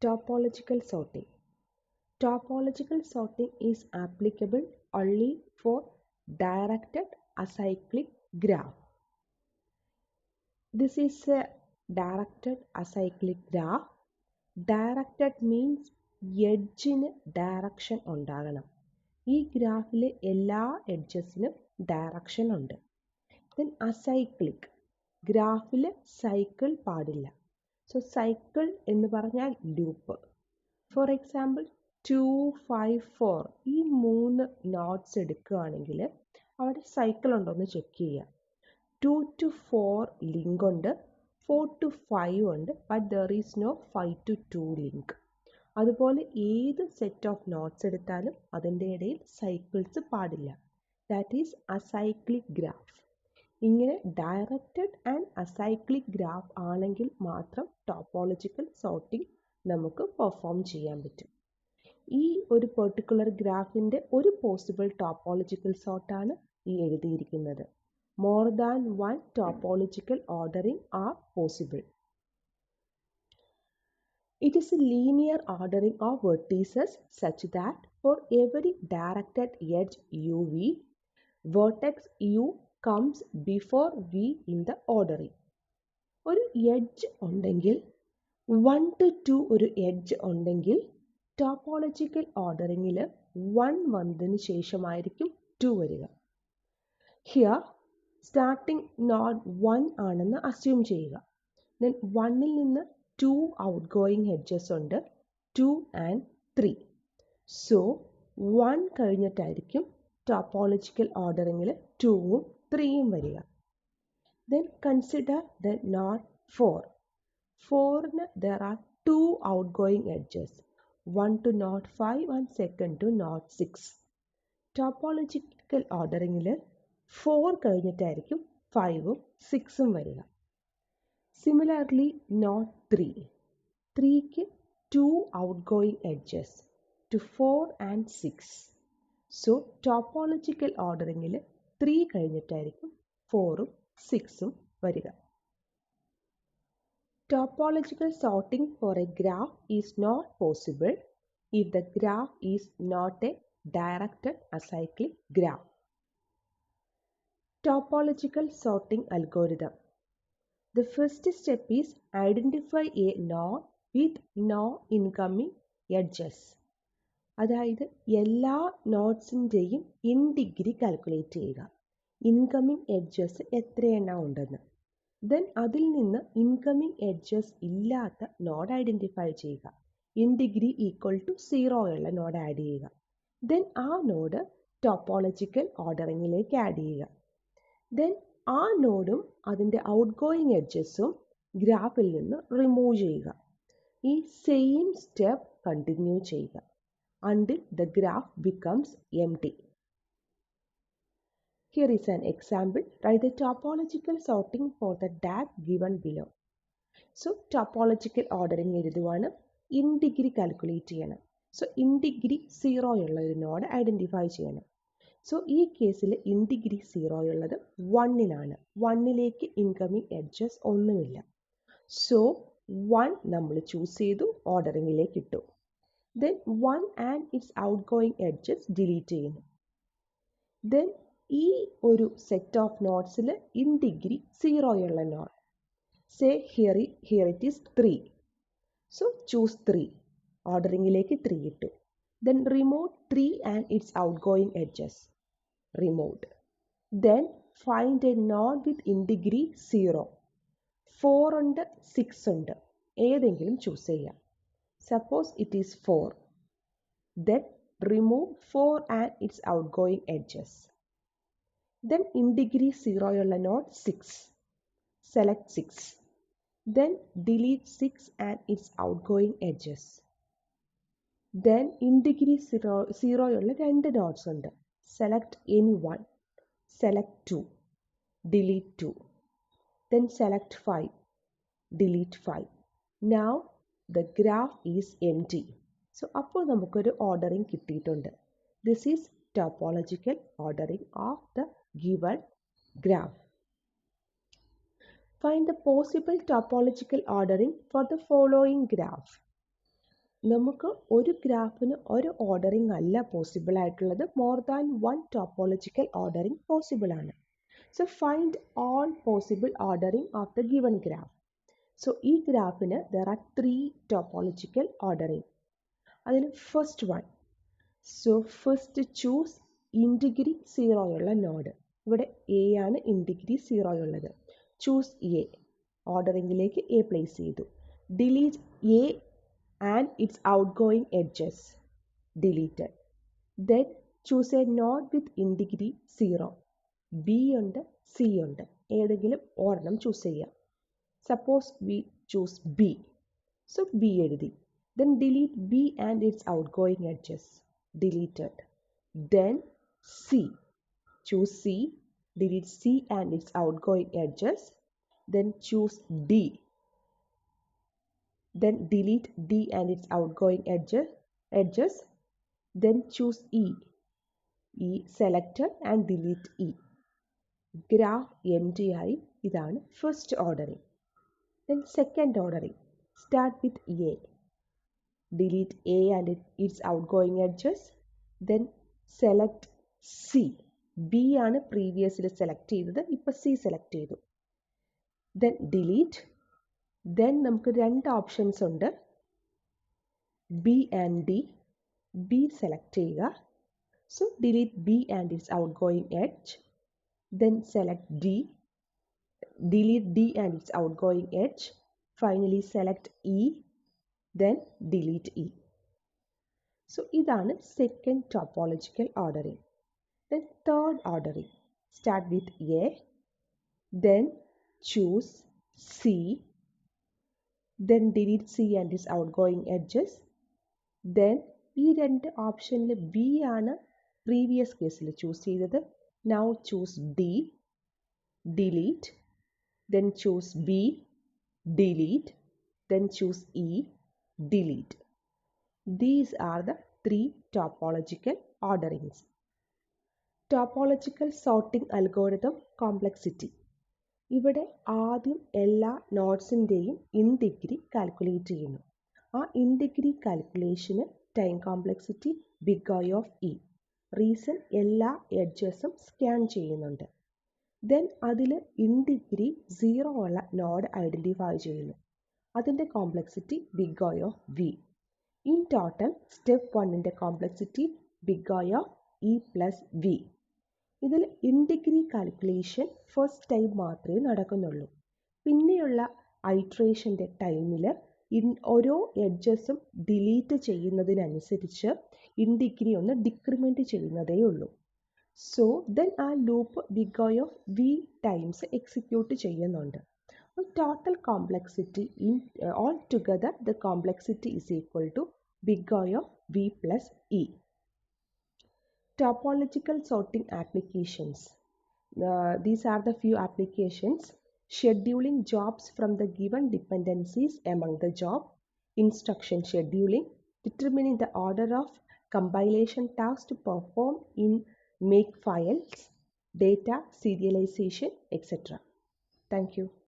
Topological sorting. Topological sorting is applicable only for directed acyclic graph. This is a directed acyclic graph. Directed means എഡ്ജിന് direction ഉണ്ടാകണം. ഈ ഗ്രാഫിലെ എല്ലാ എഡ്ജസിനും direction ഉണ്ട്. ദെൻ അസൈക്ലിക് ഗ്രാഫിൽ സൈക്കിൾ പാടില്ല. സോ സൈക്കിൾ എന്ന് പറഞ്ഞാൽ ലൂപ്പ്. ഫോർ എക്സാമ്പിൾ 2, 5, 4 ഈ 3 നോട്ട്സ് എടുക്കുകയാണെങ്കിൽ അവിടെ സൈക്കിൾ ഉണ്ടോ എന്ന് ചെക്ക് ചെയ്യുക. 2 to 4 ലിങ്ക് ഉണ്ട്, 4 to 5 ഉണ്ട്, but there is no 5 to 2 link. അതുപോലെ ഏത് സെറ്റ് ഓഫ് നോട്ട്സ് എടുത്താലും അതിൻ്റെ ഇടയിൽ സൈക്കിൾസ് പാടില്ല. That is acyclic graph. ഇങ്ങനെ ഡയറക്റ്റഡ് ആൻഡ് അസൈക്ലിക് ഗ്രാഫ് ആണെങ്കിൽ മാത്രം ടോപ്പോളജിക്കൽ സോർട്ടിംഗ് നമുക്ക് പെർഫോം ചെയ്യാൻ പറ്റും. ഈ ഒരു പെർട്ടിക്കുലർ ഗ്രാഫിൻ്റെ ഒരു പോസിബിൾ ടോപ്പോളജിക്കൽ സോർട്ടാണ് ഈ എഴുതിയിരിക്കുന്നത്. More than one topological ordering R possible. It is a linear ordering of vertices such that for every directed edge UV, vertex U comes before V in the ordering. ഒരു edge ഉണ്ടെങ്കിൽ 1 to 2 ഒരു edge ഉണ്ടെങ്കിൽ topological ഓർഡറിങ്ങിൽ 1 വന്നതിന് ശേഷമായിരിക്കും 2 വരിക. Here starting node 1 ആണെന്ന് assume ചെയ്യുക. Then 1ൽ നിന്ന് 2 ഔട്ട് ഗോയിങ് എഡ്ജസ് ഉണ്ട്, 2 and 3. സോ 1 കഴിഞ്ഞിട്ടായിരിക്കും ടോപ്പോളജിക്കൽ ഓർഡറിങ്ങിൽ 2ഉം 3ഉം വരിക. Then consider the node 4. 4ന് there are 2 outgoing edges, 1 to node 5 and second to node 6. Topological ഓർഡറിങ്ങിൽ 4 കഴിഞ്ഞിട്ടായിരിക്കും 5ഉം 6ഉം വരിക. Similarly, node 3. 3ക്ക് 2 outgoing edges to 4 and 6. So, topological orderingil 3 കഴിഞ്ഞിട്ടായിരിക്കും 4ഉം 6ഉം വരിക. Topological sorting for a graph is not possible if the graph is not a directed acyclic graph. Topological sorting algorithm. The first step is identify a node with no incoming edges. അതായത് എല്ലാ നോട്ട്സിൻ്റെയും in degree calculate ചെയ്യുക. Incoming edges എത്രയെണ്ണം ഉണ്ടെന്ന്. Then അതിൽ നിന്ന് incoming edges ഇല്ലാത്ത node identify ചെയ്യുക. In degree equal to 0 ഉള്ള നോഡ് ആഡ് ചെയ്യുക. ദെൻ ആ നോഡ് ടോപ്പോളജിക്കൽ ഓർഡറിങ്ങിലേക്ക് ആഡ് ചെയ്യുക. ദെൻ ആ നോഡും അതിൻ്റെ ഔട്ട് ഗോയിങ് എഡ്ജസും ഗ്രാഫിൽ നിന്ന് റിമൂവ് ചെയ്യുക. ഈ സെയിം സ്റ്റെപ്പ് കണ്ടിന്യൂ ചെയ്യുക until the graph becomes empty. Here is an example. Write the topological sorting for the DAG given below. So topological ordering എഴുതുവാണ്, ഇൻ ഡിഗ്രി കാൽക്കുലേറ്റ് ചെയ്യണം. സോ ഇൻ ഡിഗ്രി 0 ഉള്ള ഒരു node identify ചെയ്യണം. So ഈ കേസിൽ in degree 0 ഉള്ളത് 1ലാണ്. 1ലേക്ക് incoming edges ഒന്നുമില്ല. So 1 നമ്മൾ ചൂസ് ചെയ്തു, ഓർഡറിങ്ങിലേക്ക് ഇട്ടു. Then 1 and it's out going edges delete ചെയ്യുന്നു. ദെൻ ഈ ഒരു സെറ്റ് ഓഫ് നോട്ട്സിൽ ഇൻ ഡിഗ്രി 0 ഉള്ള node, say here it is 3. So choose 3, ഓർഡറിങ്ങിലേക്ക് 3 ഇട്ടു. Then remove 3 and its outgoing edges. Removed. Then find a node with in degree 0. 4 ഉണ്ട്, 6 ഉണ്ട്. ഏതെങ്കിലും choose ചെയ്യാം. Suppose it is 4. Then remove 4 and its outgoing edges. Then in degree 0 ഉള്ള node 6. Select 6. Then delete 6 and its outgoing edges. Then in degree 0 ഉള്ള 2 notes ഉണ്ട്. Select any one. Select 2. Delete 2. Then select 5. Delete 5. Now the graph is empty. So അപ്പോൾ നമുക്കൊരു ordering കിട്ടിയിട്ടുണ്ട്. This is topological ordering of the given graph. Find the possible topological ordering for the following graph. നമുക്ക് ഒരു ഗ്രാഫിന് ഒരു ordering അല്ല possible ആയിട്ടുള്ളത്, more than one topological ordering possible ആണ്. So find all possible ordering of the given graph. So ഈ ഗ്രാഫിന് there are 3 topological ordering. അതിൽ first one, so first choose indegree 0 ഉള്ള നോഡ്. ഇവിടെ എ ആണ് ഇൻഡിഗ്രി 0 ഉള്ളത്. ചൂസ് എ, ഓർഡറിംഗിലേക്ക് A place ചെയ്തു. Delete A and its outgoing edges, deleted. Then choose a node with integrity 0. B ഉണ്ട്, C ഉണ്ട്, ഏതെങ്കിലും ഒരെണ്ണം ചൂസ് ചെയ്യാം. Suppose V choose B, so B എഴുതി. Then delete B and its outgoing edges, deleted. Then C, choose C, delete C and its outgoing edges. Then choose D, then delete D and its outgoing edges. Then choose E, selected and delete E. Graph empty ആയി. ഇതാണ് first ordering. Then second ordering, start with A, delete A and its outgoing edges. Then select C. B ആണ് previously select ചെയ്തത്, ഇപ്പോൾ C select ചെയ്തു. Then delete. Then നമുക്ക് രണ്ട് options ഉണ്ട്, B and D. B select ചെയ്യുക. So delete B and its outgoing edge. Then select D. Delete D and its outgoing edge. Finally select E. Then delete E. So ഇതാണ് second topological ordering. Then third ordering, start with A. Then choose C. Then delete C and its outgoing edges. Then ഈ രണ്ട് ഓപ്ഷനിൽ B ആണ് previous കേസിൽ choose ചെയ്തത്. Now choose D, delete. Then choose B, delete. Then choose E, delete. These are the 3 topological orderings. Topological sorting algorithm complexity. ഇവിടെ ആദ്യം എല്ലാ നോഡ്സിൻ്റെയും ഇൻഡിഗ്രി calculate ചെയ്യുന്നു. ആ ഇൻഡിഗ്രി കാൽക്കുലേഷന് time complexity big O of E. Reason എല്ലാ എഡ്ജസും scan ചെയ്യുന്നുണ്ട്. Then അതിൽ ഇൻഡിഗ്രി 0 ഉള്ള നോഡ് ഐഡൻറ്റിഫൈ ചെയ്യുന്നു. അതിൻ്റെ complexity big O of V. In total step 1ൻ്റെ complexity big O of E plus V. ഇതിൽ ഇൻഡിഗ്രി കാൽക്കുലേഷൻ ഫസ്റ്റ് ടൈം മാത്രമേ നടക്കുന്നുള്ളൂ. പിന്നെയുള്ള ഐട്രേഷൻ്റെ ടൈമിൽ ഓരോ എഡ്ജസും ഡിലീറ്റ് ചെയ്യുന്നതിനനുസരിച്ച് ഇൻഡിഗ്രി ഒന്ന് ഡിക്രിമെൻറ്റ് ചെയ്യുന്നതേ ഉള്ളൂ. സോ ദെൻ ആ loop big O of V times execute ചെയ്യുന്നുണ്ട്. Total complexity in all together the complexity is equal to big O of V plus E. Topological sorting applications. These are the few applications. Scheduling jobs from the given dependencies among the job, instruction scheduling, determining the order of compilation tasks to perform in make files, data serialization, etc. Thank you.